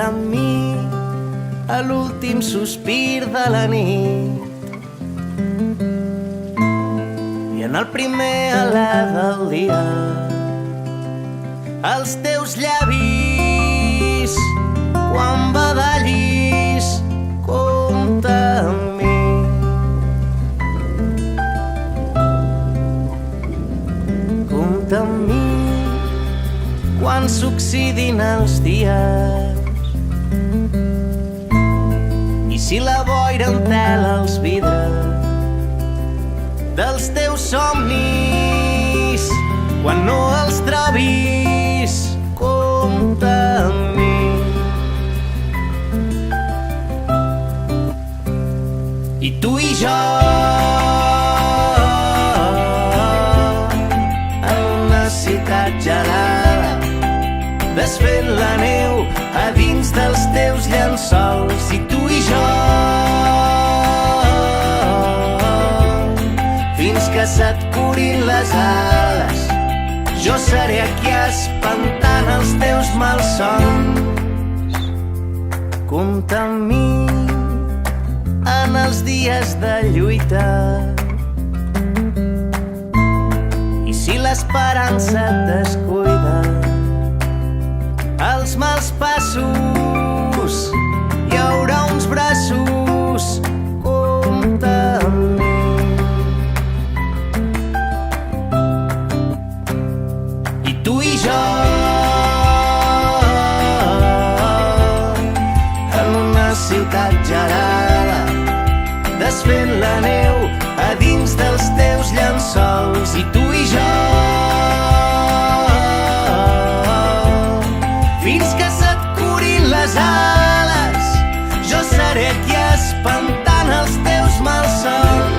amb mi a l'últim sospir de la nit i en el primer alè del dia els teus llavis quan badallis compta amb mi. Compta amb mi quan s'oxidin els dies i si la boira entela els vidres dels teus somnis quan no els trobis, compta amb mi. I tu i jo en una ciutat gelada desfent la neu a dins dels teus llençols. I tu i jo fins que se't curin les ales jo seré aquí espantant els teus malsons. Compta amb mi en els dies de lluita i si l'esperança et descuida els mals passos hi haurà uns braços. Compta amb mi. I tu i jo en una ciutat gelada desfent la neu a dins dels teus llençols. I tu i jo fins que se't curin les ales jo seré aquí espantant els teus malsons.